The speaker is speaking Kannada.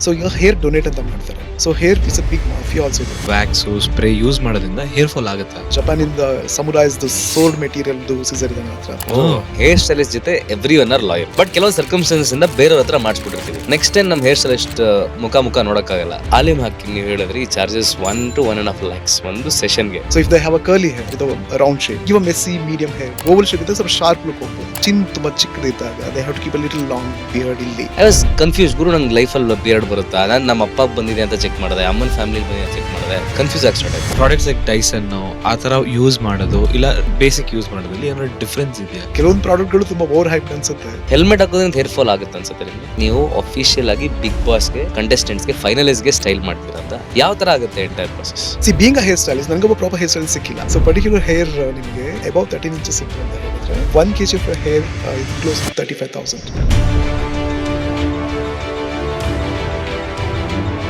ಸೊ ಈಗ ಹೇರ್ ಡೊನೇಟ್ ಅಂತ ಮಾಡ್ತಾರೆ. So hair is a big mafia also. Wax spray use ಮಾಡೋದ್ರಿಂದ ಹೇರ್ ಫಾಲ್ ಆಗುತ್ತಾ? ಜಪಾನಿಂದ ಸಮುರಾಯ್ಸ್ ಸೋಲ್ಡ್ ಮೆಟೀರಿಯಲ್ ಸೀಸರ್ ಇದೆ ಮಾತ್ರ. ಹೇರ್ ಸ್ಟೈಲಿಸ್ಟ್ ಜೊತೆ every one are loyal, but ಕೆಲವೊಂದು ಸರ್ಕಮ್ಸ್ಟೆನ್ಸಸ್ ಇಂದ ಬೇರೆಯವ್ರ ಹತ್ರ ಮಾಡಿಸ್ಬಿಟ್ಟಿರ್ತೀವಿ. ನೆಕ್ಸ್ಟ್ ಟೈಮ್ ನಮ್ಮ ಹೇರ್ ಸ್ಟೈಲಿಸ್ಟ್ ಮುಖ ನೋಡಕ್ಕಾಗಲ್ಲ. ಆಲಿಮ್ ಹಾಕಿ ನೀವು ಹೇಳಿದ್ರಿ ಚಾರ್ಜಸ್ 1 to 1.5 lakhs ಒಂದು ಸೆಷನ್ಗೆ. So if they have a curly hair with a round shape, give a messy medium hair, oval shape ಇದ್ದರೆ ಸ್ವಲ್ಪ ಶಾರ್ಪ್ ಲುಕ್ ಹೋಗ್ಬೋದು. ಚಿನ್ ತುಂಬಾ ಚಿಕ್ಕದಿದ್ದಾಗ they have to keep a little long beard ಇಲ್ಲಿ. ಐ ವಾಸ್ ಕನ್ಫ್ಯೂಸ್, ಗುರು ನಂಗೆ ಲೈಫಲ್ಲಿ ಬಿಯರ್ಡ್ ಬರುತ್ತಾ, ನಾನು ನಮ್ಮ ಅಪ್ಪ ಬಂದಿದೆ ಅಂತ ಚೆಕ್ ಮಾಡಿದೆ, ಅಮ್ಮನ ಫ್ಯಾಮಿಲಿ ಬಂದಿದೆ ಅಂತ ಚೆಕ್ ಮಾಡಿದೆ, ಕನ್ಫ್ಯೂಸ್ ಆಗಿ ಸ್ಟಾರ್ಟ್ ಆಯ್ತು. ಪ್ರಾಡಕ್ಟ್ಸ್ ಲೈಕ್ ಡೈಸನ್ ಆ ತರ ಯೂಸ್ ಮಾಡೋದು ಇಲ್ಲ ಬೇಸಿಕ್ ಯೂಸ್ ಮಾಡೋದ್ರಲ್ಲಿ ಏನಾದ್ರು ಡಿಫ್ರೆನ್ಸ್ ಇದೆಯಾ? ಕೆಲವೊಂದು ಪ್ರಾಡಕ್ಟ್ಗಳು ತುಂಬಾ ಓವರ್ ಹೈಪ್ ಅನ್ಸುತ್ತೆ. ಹೆಲ್ಮೆಟ್ ಹಾಕೋದ್ರಿಂದ ಹೇರ್ ಫಾಲ್ ಆಗುತ್ತೆ ಅನ್ಸುತ್ತೆ ನಿಮಗೆ? ನೀವು ಅಫಿಷಿಯಲ್ ಆಗಿ ಬಿಗ್ ಬಾಸ್ಗೆ, ಕಂಟೆಸ್ಟೆಂಟ್ಸ್ಗೆ, ಫೈನಲಿಸ್ಟ್ಗೆ ಸ್ಟೈಲ್ ಮಾಡ್ತೀರಾ ಅಂತ ಯಾವ ತರ ಆಗುತ್ತೆ entire process? See being a hair stylist ನನಗೊಬ್ಬ ಪ್ರಾಪರ್ ಹೇರ್ ಸ್ಟೈಲ್ ಸಿಕ್ಕಿಲ್ಲ. ಸೊ ಪರ್ಟಿಕ್ಯುಲರ್ ಹೇರ್ ನಿಮಗೆ ಅಬೌವ್ 13 inches ಸಿಕ್ತು ಅಂತ ಹೇಳಿದ್ರೆ 1 kg of hair close to 35,000.